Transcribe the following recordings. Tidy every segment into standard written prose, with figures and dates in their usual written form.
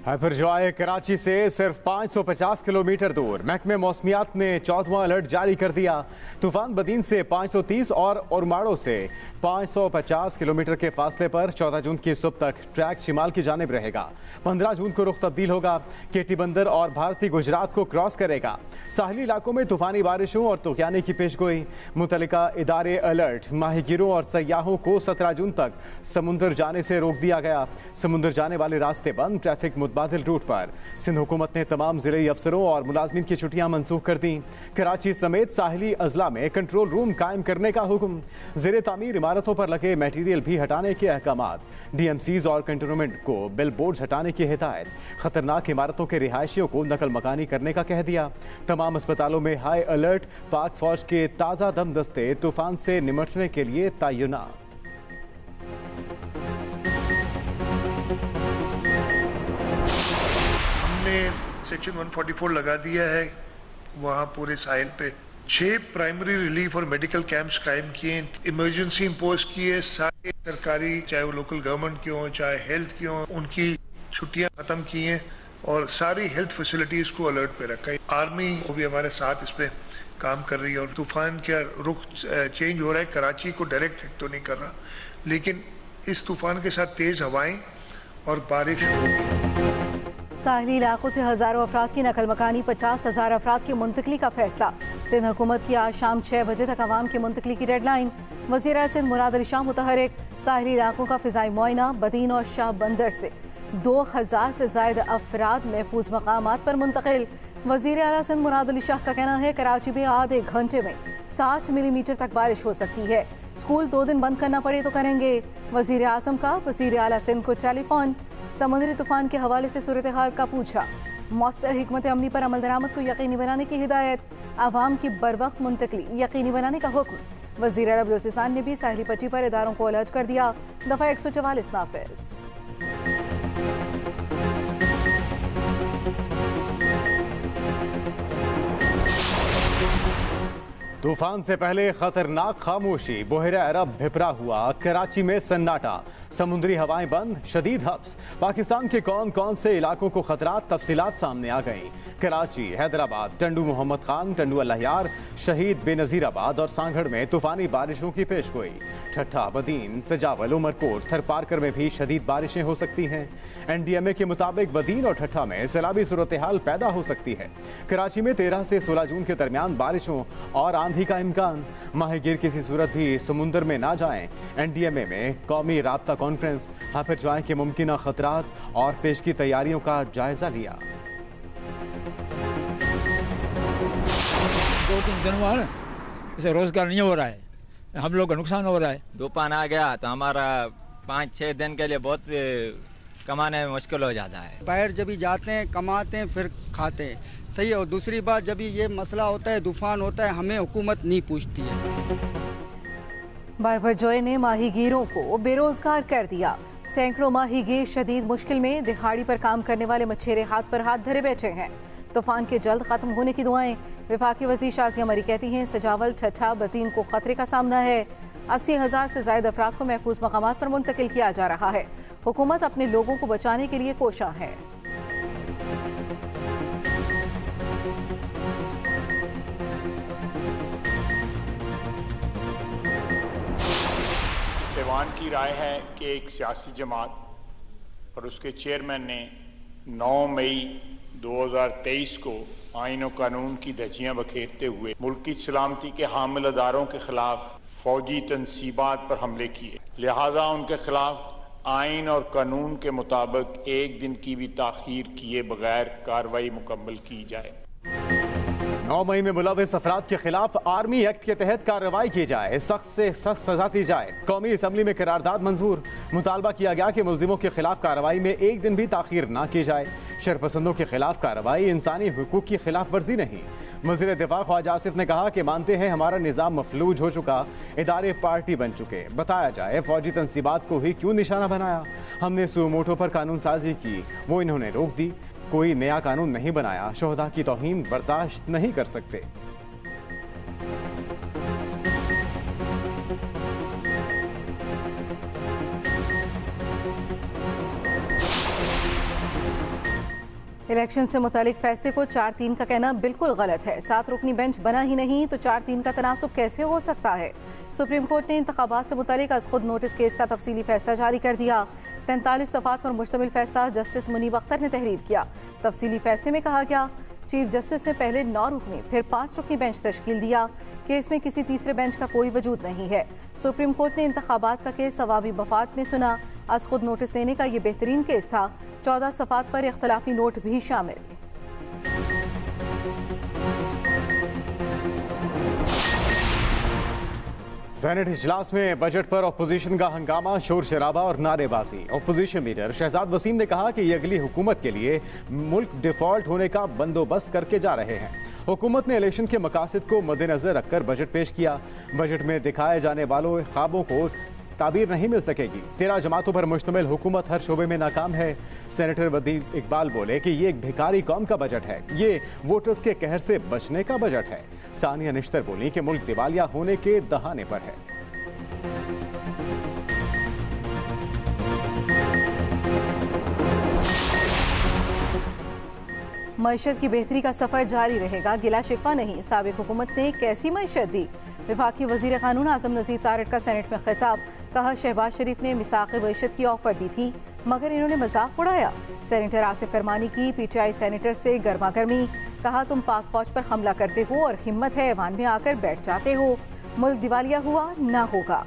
हाइपरजॉय कराची से सिर्फ 550 किलोमीटर दूर महकमे मौसमियात ने 14वां अलर्ट जारी कर दिया। तूफान बदीन से 530 और उरमाड़ो से 550 किलोमीटर के फासले पर 14 जून की सुबह तक ट्रैक शिमाल की जानिब रहेगा। 15 जून को रुख तब्दील होगा। केटी बंदर और भारतीय गुजरात को क्रॉस करेगा। साहली इलाकों में तूफानी बारिशों और तूफानी की पेशगोई। मुतल्लिका इदारे अलर्ट। माहिगीरों और सयाहों को 17 जून तक समुंदर जाने से रोक दिया गया। समुंदर जाने वाले रास्ते बंद। ट्रैफिक मुतबादिल रूट पर। सिंध हुकूमत ने तमाम जिले अफसरों और मुलाजमीन की छुट्टियां मनसूख कर दी। कराची समेत साहिली अजला में कंट्रोल रूम कायम करने का हुक्म। ज़ेर तामीर इमारतों पर लगे मटीरियल भी हटाने के अहकामात। DMCs और कंटोनमेंट को बिल बोर्ड हटाने की हिदायत। खतरनाक इमारतों के रिहायशियों को नकल मकानी करने का कह दिया। तमाम अस्पतालों में हाई अलर्ट। पाक फौज के ताज़ा दम दस्ते तूफान से निमटने के लिए तैनात। सेक्शन 144 लगा दिया है। वहाँ पूरे साहिल पे 6 प्राइमरी रिलीफ और मेडिकल कैंप्स कायम किए। इमरजेंसी इम्पोज किए। सारे सरकारी, चाहे वो लोकल गवर्नमेंट की हो, चाहे हेल्थ की हो, उनकी छुट्टियां खत्म की हैं और सारी हेल्थ फैसिलिटीज को अलर्ट पे रखा है। आर्मी वो भी हमारे साथ इस पे काम कर रही है और तूफान का रुख चेंज हो रहा है। कराची को डायरेक्ट हिट तो नहीं कर रहा, लेकिन इस तूफान के साथ तेज हवाएं और बारिश होगी। साहली इलाकों से हज़ारों अफराद की नकल मकानी। 50,000 अफराद की मुंतकली का फैसला। सिंध हुकूमत की आज शाम 6 बजे तक अवाम की मुंतकली की डेडलाइन। वज़ीर सिंध मुराद अली शाह मुतहरिक। साहली इलाकों का फ़िज़ाई मुआयना। बदीन और शाह बंदर से 2000 से ज़ायद अफराद महफूज मकामात पर मुंतकिल। वज़ीर आला सिंध मुराद अली शाह का कहना है कराची में आधे घंटे में 60 मिलीमीटर तक बारिश हो सकती है। स्कूल 2 दिन बंद करना पड़े तो करेंगे। वज़ीर आज़म का वज़ीर आला सिंध को टेलीफोन। समुद्री तूफान के हवाले से सूरत हाल का पूछा। मौसर हिकमत अमली पर अमल दरामद को यकीनी बनाने की हिदायत। आवाम की बरवक्त मुंतकली यकीनी बनाने का हुक्म। वज़ीर आला बलूचिस्तान ने भी साहिली पट्टी पर इदारों को अलर्ट कर दिया। दफ़ा 144 नाफिज। तूफान से पहले खतरनाक खामोशी। बहरा अरब भिपरा हुआ। कराची में सन्नाटा। समुद्री हवाएं बंद। शदीद हब्स। पाकिस्तान के कौन कौन से इलाकों को खतरात, तफसीलात सामने आ गई। कराची, हैदराबाद, टंडू मोहम्मद खान, टंडू अल्लाहयार, शहीद बेनज़ीराबाद और सांगड़ में तूफानी बारिशों की पेशगोई। ठट्ठा, बदीन, सजावल, उमरकोट, थरपारकर में भी शदीद बारिशें हो सकती हैं। NDMA के मुताबिक बदीन और ठट्ठा में सैलाबी सूरत हाल पैदा हो सकती है। कराची में 13 से 16 जून के दरमियान बारिशों और आंधी का इम्कान। माहिगीर किसी सूरत भी समुंदर में ना जाएं। NDMA में कौमी राब्ता कॉन्फ्रेंस हाइपरजॉय के मुमकिन खतरात और पेश की तैयारियों का जायजा लिया। 2-3 दिन हुआ इसे रोजगार नहीं हो रहा है, हम लोग का नुकसान हो रहा है। तूफान आ गया तो हमारा 5-6 दिन के लिए बहुत कमाने में मुश्किल हो जाता है। बाहर जब भी जाते हैं, कमाते हैं, फिर खाते हैं, सही है। और दूसरी बात, जब ये मसला होता है, तूफान होता है, हमें हुकूमत नहीं पूछती है। हाइपरजॉय ने माहीगीरों को बेरोजगार कर दिया। सैकड़ों माहीगीर शदीद मुश्किल में। दिहाड़ी पर काम करने वाले मछेरे हाथ पर हाथ धरे बैठे हैं। तूफान के जल्द खत्म होने की दुआएं। वफाकी वज़ीर शाज़िया मरी कहती हैं सजावल, ठट्ठा, बदीन को खतरे का सामना है। 80,000 से ज़ायद अफराद को महफूज मकामात पर मुंतकिल किया जा रहा है। हुकूमत अपने लोगों को बचाने के लिए कोशां है। सेवान की राय है कि एक सियासी जमात और उसके चेयरमैन ने 9 मई 2023 को आईन और कानून की धज्जियां बखेरते हुए मुल्क की सलामती के हामिल अदारों के खिलाफ फौजी तनसीबात पर हमले किए। लिहाजा उनके खिलाफ आईन और कानून के मुताबिक 1 दिन की भी ताखीर किए बगैर कार्रवाई मुकम्मल की जाए। 9 मई में मुलविस अफराद के खिलाफ आर्मी एक्ट के तहत कार्रवाई की जाए। सख्त से सख्त सजा दी जाए। कौमी असम्बली में करारदाद मंजूर। मुतालबा किया गया कि मुलजिमों के खिलाफ कार्रवाई में 1 दिन भी ताखीर न की जाए। शरपसंदों के खिलाफ कार्रवाई इंसानी हुकूक की खिलाफ वर्जी नहीं। वज़ीर दिफा ख्वाजा आसिफ ने कहा कि मानते हैं हमारा निज़ाम मफलूज हो चुका, इदारे पार्टी बन चुके। बताया जाए फौजी तनसीबात को ही क्यों निशाना बनाया। हमने सुमोटो पर कानून साजी की, वो इन्होंने रोक दी। कोई नया कानून नहीं बनाया। शोहदा की तौहीन बर्दाश्त नहीं कर सकते। इलेक्शन से मुतालिक फैसले को 4-3 का कहना बिल्कुल गलत है। 7 रुकनी बेंच बना ही नहीं तो 4-3 का तनासुब कैसे हो सकता है। सुप्रीम कोर्ट ने इंतखाबात से मुतालिक आज खुद नोटिस केस का तफसीली फैसला जारी कर दिया। 43 सफ़ात पर मुश्तमिल फैसला जस्टिस मुनीब अख्तर ने तहरीर किया। तफसीली फैसले में कहा गया, चीफ जस्टिस ने पहले 9 रुकनी फिर 5 रुकनी बेंच तश्कील दिया। केस में किसी तीसरे बेंच का कोई वजूद नहीं है। सुप्रीम कोर्ट ने इंतखाबात का केस अवामी मफाद में सुना। आज खुद नोटिस देने का ये बेहतरीन केस था। 14 सफ़ात पर इख्तलाफी नोट भी शामिल। सेनेट इजलास में बजट पर अपोजिशन का हंगामा, शोर शराबा और नारेबाजी। अपोजिशन लीडर शहजाद वसीम ने कहा कि ये अगली हुकूमत के लिए मुल्क डिफॉल्ट होने का बंदोबस्त करके जा रहे हैं। हुकूमत ने इलेक्शन के मकासद को मद्देनजर रखकर बजट पेश किया। बजट में दिखाए जाने वालों ख्वाबों को ताबीर नहीं मिल सकेगी। 13 जमातों पर मुश्तमिल हुकूमत हर शोबे में नाकाम है। सेनेटर वदील इकबाल बोले कि ये एक भिखारी कौम का बजट है, ये वोटर्स के कहर से बचने का बजट है। सानिया निश्तर बोली कि मुल्क दिवालिया होने के दहाने पर है। मईशत की बेहतरी का सफर जारी रहेगा, गिला शिकवा नहीं। साबिक हुकूमत ने कैसी मईशत दी। विफाकी वजीर कानून आजम नज़ीर तारड़ का सेनेट में खिताब। कहा, शहबाज शरीफ ने मिसाक़ मईशत की ऑफर दी थी मगर इन्होंने मजाक उड़ाया। सेनेटर आसिफ करमानी की PTI सेनेटर से गर्मा गर्मी। कहा, तुम पाक फौज पर हमला करते हो और हिम्मत है ऐवान में आकर बैठ जाते हो। मुल्क दिवालिया हुआ ना होगा।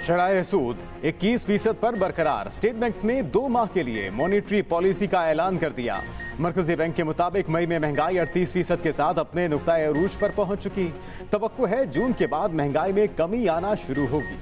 शराए सूद 21% पर बरकरार। स्टेट बैंक ने 2 माह के लिए मॉनिटरी पॉलिसी का ऐलान कर दिया। मरकजी बैंक के मुताबिक मई में महंगाई 38% के साथ अपने नुक्ताए अरूज पर पहुंच चुकी। तवक्को है जून के बाद महंगाई में कमी आना शुरू होगी।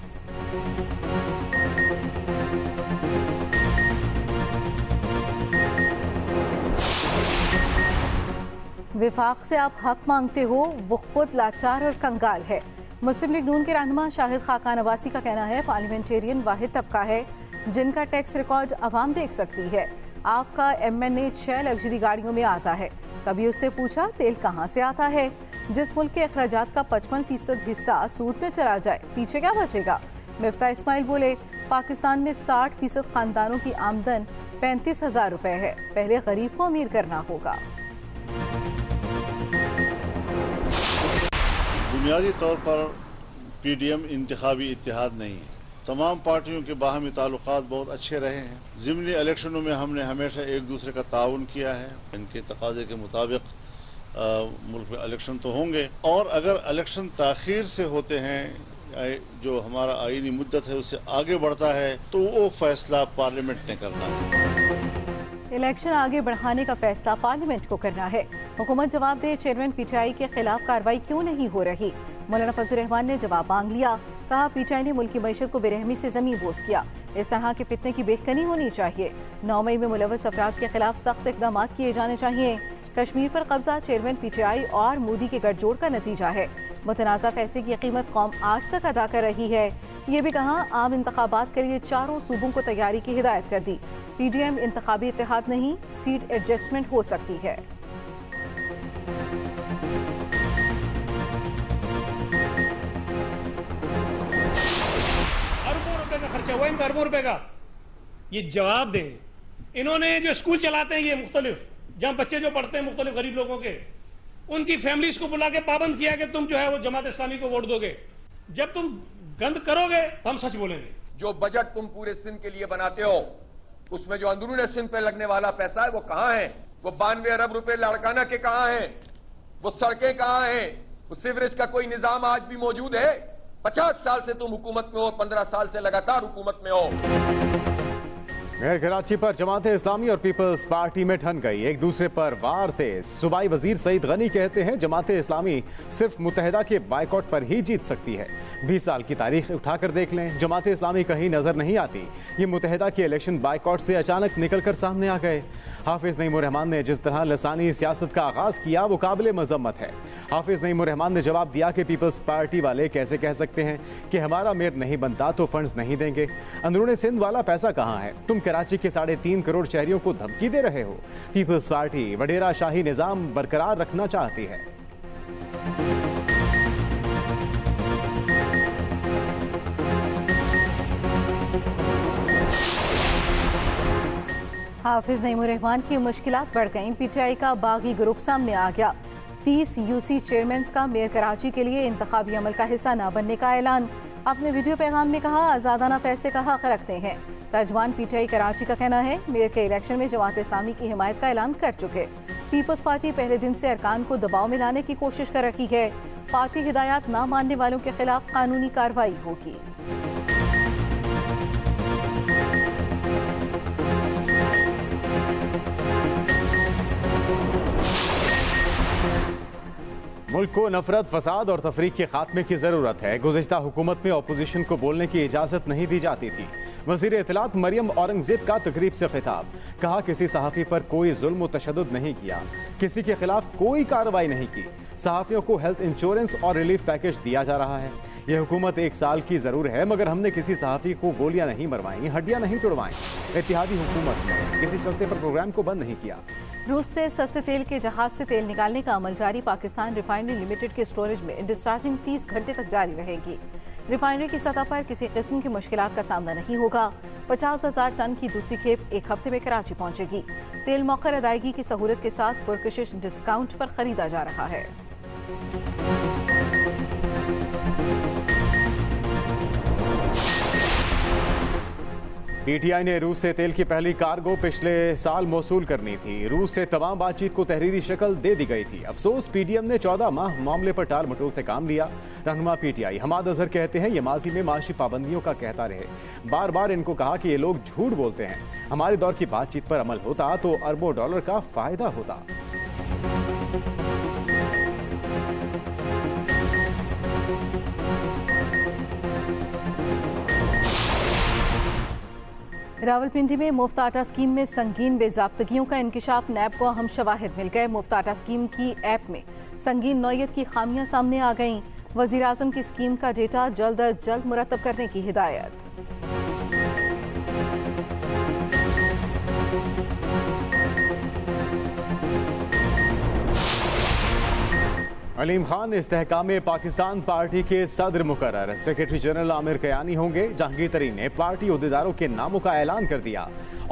विफाक से आप हक मांगते हो, वो खुद लाचार और कंगाल है। मुस्लिम लीग नून के रहनुमा शाहिद खाकान अब्बासी का कहना है, पार्लियामेंटेरियन वाहिद तबका है जिनका टैक्स रिकॉर्ड अवाम देख सकती है। आपका MNA 6 लग्जरी गाड़ियों में आता है, कभी उससे पूछा तेल कहाँ से आता है। जिस मुल्क के अखराजात का 55% हिस्सा सूद में चला जाए, पीछे क्या बचेगा। मिफ्ता इस्माइल बोले, पाकिस्तान में 60% खानदानों की आमदन 35,000 रुपए है। पहले गरीब को अमीर करना होगा। बुनियादी तौर पर PDM इंतखाबी इत्तेहाद नहीं है। तमाम पार्टियों के बाहमी ताल्लुकात बहुत अच्छे रहे हैं। ज़िमनी इलेक्शनों में हमने हमेशा एक दूसरे का ताउन किया है। इनके तकाजे के मुताबिक मुल्क में इलेक्शन तो होंगे, और अगर इलेक्शन ताख़ीर से होते हैं, जो हमारा आईनी मुद्दत है उससे आगे बढ़ता है, तो वो फैसला पार्लियामेंट ने करना है। इलेक्शन आगे बढ़ाने का फैसला पार्लियामेंट को करना है। हुकूमत जवाब दे, चेयरमैन PTI के खिलाफ कार्रवाई क्यों नहीं हो रही। मौलाना फजल रहमान ने जवाब मांग लिया। कहा, PTI ने मुल्क की मईशत को बेरहमी से जमीन बोस किया। इस तरह के फितने की बेखनी होनी चाहिए। 9 मई में मुलव्वस अफराद के खिलाफ सख्त इक़दाम किए जाने चाहिए। कश्मीर पर कब्जा चेयरमैन PTI और मोदी के गठजोड़ का नतीजा है। मुतनाज़ा फैसले की कीमत कौम आज तक अदा कर रही है। ये भी कहा, आम इंतखाबात के लिए 4 सूबों को तैयारी की हिदायत कर दी। PDM इंतखाबी इत्तेहाद नहीं, सीट एडजस्टमेंट हो सकती है। अरबों रुपए का खर्चा हुआ, इनका अरबों रुपए का। ये जवाब दें। इन्होंने जो स्कूल चलाते हैं, ये मुख्तलिफ जहाँ बच्चे जो पढ़ते हैं मुख्तलिफ गरीब लोगों के, उनकी फैमिलीज को बुला के पाबंद किया कि तुम जो है वो जमात इस्लामी को वोट दोगे। जब तुम गंद करोगे तो हम सच बोलेंगे। जो बजट तुम पूरे सिंध के लिए बनाते हो, उसमें जो अंदरूनी सिंध पे लगने वाला पैसा है वो कहाँ है। वो 92 अरब रुपए लाड़काना के कहाँ हैं, वो सड़कें कहाँ हैं, वो सीवरेज का कोई निजाम आज भी मौजूद है। 50 साल से तुम हुकूमत में हो, 15 साल से लगातार हुकूमत में हो। मेयर कराची पर जमात इस्लामी और पीपल्स पार्टी में ठन गई, एक दूसरे पर वार थे। सूबाई वजीर सईद गनी कहते हैं, जमात इस्लामी सिर्फ मुत्तहिदा के बाइकआउट पर ही जीत सकती है। 20 साल की तारीख उठाकर देख लें, जमात इस्लामी कहीं नजर नहीं आती। ये मुत्तहिदा के इलेक्शन बाइकआउट से अचानक निकल कर सामने आ गए। हाफिज नईमुर रहमान ने जिस तरह लसानी सियासत का आगाज किया, वो काबिल मजम्मत है। हाफिज नईमुर रहमान ने जवाब दिया कि पीपल्स पार्टी वाले कैसे कह सकते हैं कि हमारा मेयर नहीं बनता तो फंड्स नहीं देंगे। अंदरूनी सिंध वाला पैसा कहाँ है। तुम कराची के 3.5 करोड़ शहरियों को धमकी दे रहे हो। पीपल्स पार्टी वडेरा शाही निजाम बरकरार रखना चाहती है। हाफिज नईमुर रहमान की मुश्किलात बढ़ गईं। पीटीआई का बागी ग्रुप सामने आ गया। 30 यूसी चेयरमैन का मेयर कराची के लिए इंतखाबी अमल का हिस्सा न बनने का ऐलान। अपने वीडियो पैगाम में कहा, आज़ादाना फैसले का हक रखते हैं। तर्जमान पीटीआई कराची का कहना है, मेयर के इलेक्शन में जमात इस्लामी की हिमायत का ऐलान कर चुके। पीपल्स पार्टी पहले दिन से अरकान को दबाव में लाने की कोशिश कर रही है। पार्टी हिदायत न मानने वालों के खिलाफ कानूनी कार्रवाई होगी। मुल्क को नफरत, फसाद और तफरीक के खात्मे की जरूरत है। गुज़िश्ता हुकूमत में अपोजिशन को बोलने की इजाजत नहीं दी जाती थी। वज़ीर इत्तलात मरियम औरंगजेब का तकरीब से खिताब। कहा, किसी सहाफ़ी पर कोई जुल्म व तशद्दुद नहीं किया, किसी के खिलाफ कोई कार्रवाई नहीं की। सहाफ़ियों को हेल्थ इंश्योरेंस और रिलीफ पैकेज दिया जा रहा है। यह हुकूमत 1 साल की ज़रूर है, मगर हमने किसी सहाफ़ी को गोलियां नहीं मरवाई, हड्डियां नहीं तोड़वाई। इत्तेहादी हुकूमत ने किसी चलते पर प्रोग्राम को बंद नहीं किया। रूस से सस्ते तेल के जहाज से तेल निकालने का अमल जारी। पाकिस्तान रिफाइनरी लिमिटेड के स्टोरेज में डिस्चार्जिंग 30 घंटे तक जारी रहेगी। रिफाइनरी की सतह पर किसी किस्म की मुश्किलात का सामना नहीं होगा। 50,000 टन की दूसरी खेप 1 हफ्ते में कराची पहुंचेगी। तेल मौखर अदायगी की सहूलत के साथ पुरकशिश डिस्काउंट पर खरीदा जा रहा है। पीटीआई ने रूस से तेल की पहली कार्गो पिछले साल मौसूल करनी थी। रूस से तमाम बातचीत को तहरीरी शक्ल दे दी गई थी। अफसोस, पीडीएम ने 14 माह मामले पर टाल मटोल से काम लिया। रहनुमा पीटीआई हमाद अजहर कहते हैं, ये माजी में माशी पाबंदियों का कहता रहे। बार बार इनको कहा कि ये लोग झूठ बोलते हैं। हमारे दौर की बातचीत पर अमल होता तो अरबों डॉलर का फायदा होता। रावलपिंडी में मुफ्त आटा स्कीम में संगीन बेजाब्तगियों का इंकिशाफ। नैब को अहम शवाहिद मिल गए। मुफ्त आटा स्कीम की ऐप में संगीन नौयत की खामियां सामने आ गईं। वजीर आजम की स्कीम का डेटा जल्द अज जल्द मुरतब करने की हिदायत। अलीम खान इस्तेहकाम पाकिस्तान पार्टी के सदर मुकर्रर। सेक्रेटरी जनरल आमिर कयानी होंगे। जहांगीर तरीन ने पार्टी उहदेदारों के नामों का ऐलान कर दिया।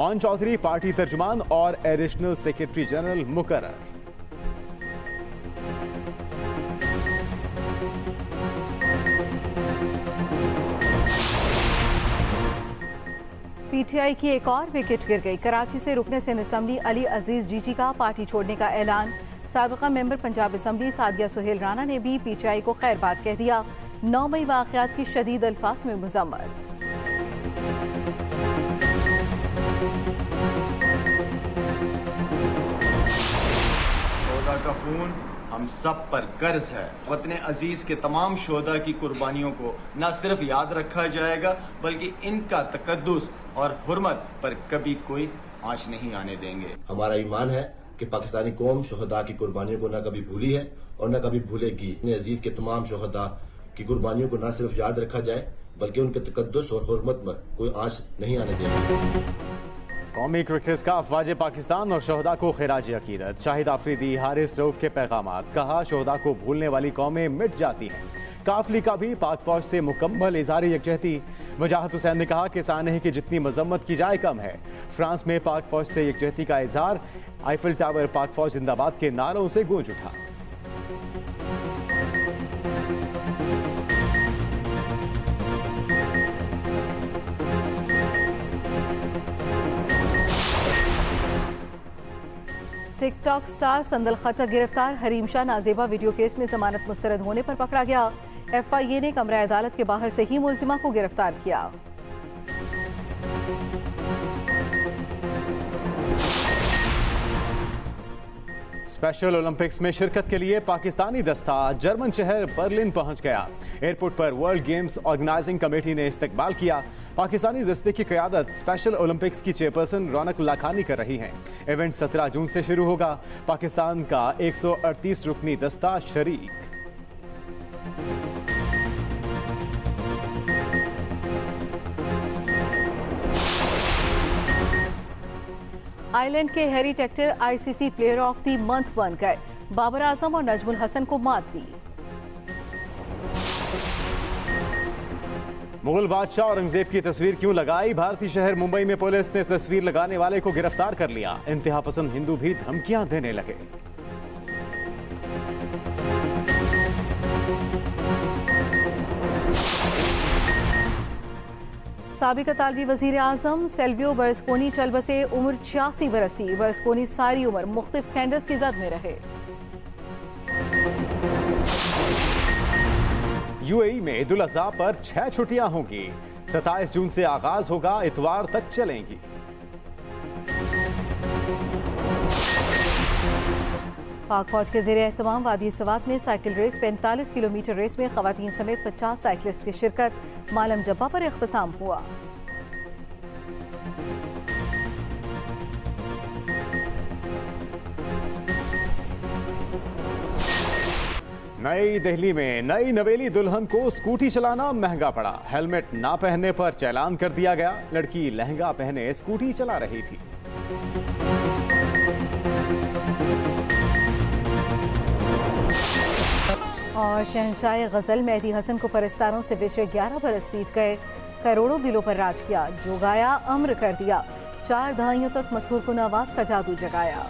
ओन चौधरी पार्टी तर्जुमान और एडिशनल सेक्रेटरी जनरल मुकर्रर। पीटीआई की एक और विकेट गिर गई। कराची से रुकने सिंध असम्बली अली अजीज जीजी का पार्टी छोड़ने का ऐलान। साबिका मेंबर पंजाब असम्बली सादिया सुहेल राना ने भी पीटीआई को खैरबाद कह दिया। 9 मई वाक़यात की शदीद अल्फाज में मज़म्मत। शोहदा का खून हम सब पर कर्ज है। वतन अजीज के तमाम शोहदा की कुर्बानियों को न सिर्फ याद रखा जाएगा, बल्कि इनका तकद्दुस और हुर्मत पर कभी कोई आंच नहीं आने देंगे। हमारा ईमान है कि पाकिस्तानी कौम शोहदा की कुर्बानियों को न कभी भूली है और न कभी भूलेगी। अजीज के तमाम शोहदा की कुर्बानियों को न सिर्फ याद रखा जाए, बल्कि उनके तकद्दुस और हुर्मत में कोई आंच नहीं आने देगा। कौमी क्रिकेट का अफवाज पाकिस्तान और शोहदा को खिराज अकीदत। शाहिद आफरीदी, हारिस रऊफ के पैगामात। कहा, शोहदा को भूलने वाली कौमें मिट जाती हैं। काफली का भी पाक फौज से मुकम्मल इज़हार यकजहती। वजाहत हुसैन ने कहा कि सानही की जितनी मजम्मत की जाए कम है। फ्रांस में पाक फौज से यकजहती का इज़हार। आईफिल टावर पाक फौज जिंदाबाद के नारों से गूंज उठा। टिकटॉक स्टार संदल खट्टर गिरफ्तार। हरीम शाह नाजेबा वीडियो केस में जमानत मुस्तरद होने पर पकड़ा गया। एफआईए ने कमरा अदालत के बाहर से ही मुलजिमा को गिरफ्तार किया। स्पेशल ओलंपिक्स में शिरकत के लिए पाकिस्तानी दस्ता जर्मन शहर बर्लिन पहुंच गया। एयरपोर्ट पर वर्ल्ड गेम्स ऑर्गेनाइजिंग कमेटी ने इस्तकबाल किया। पाकिस्तानी दस्ते की क़यादत स्पेशल ओलंपिक्स की चेयरपर्सन रौनक लाखानी कर रही हैं। इवेंट 17 जून से शुरू होगा। पाकिस्तान का 138 रुकनी दस्ता शरीक। आयरलैंड के Harry Tector ICC player of the month बन गए। बाबर आजम और नजमुल हसन को मात दी। मुगल बादशाह औरंगजेब की तस्वीर क्यों लगाई? भारतीय शहर मुंबई में पुलिस ने तस्वीर लगाने वाले को गिरफ्तार कर लिया। इंतहा पसंद हिंदू भी धमकियां देने लगे। साबिक इतालवी वजीर आजम सिल्वियो बर्लुस्कोनी चल बसे। उम्र 86 बरस थी। बर्लुस्कोनी सारी उम्र मुख्तलिफ स्कैंडल्स की जद में रहे। यूएई में ईद उल अज़हा पर 6 छुट्टियां होंगी। 27 जून से आगाज होगा, इतवार तक चलेंगी। पाक फौज के ज़ेरे एहतमाम वादी सवात में साइकिल रेस 45 किलोमीटर रेस में खवातीन समेत 50 साइकिलिस्ट की शिरकत। मालम जब्बा पर इख्तिताम हुआ। नई दिल्ली में नई नवेली दुल्हन को स्कूटी चलाना महंगा पड़ा। हेलमेट ना पहनने पर चालान कर दिया गया। लड़की लहंगा पहने स्कूटी चला रही थी। और शहंशाह गजल मेहदी हसन को परस्तारों से पिछले 11 बरस बीत गए। करोड़ों दिलों पर राज किया, जो गाया अम्र कर दिया। 4 दहाइयों तक मशहूर कुन आवाज का जादू जगाया।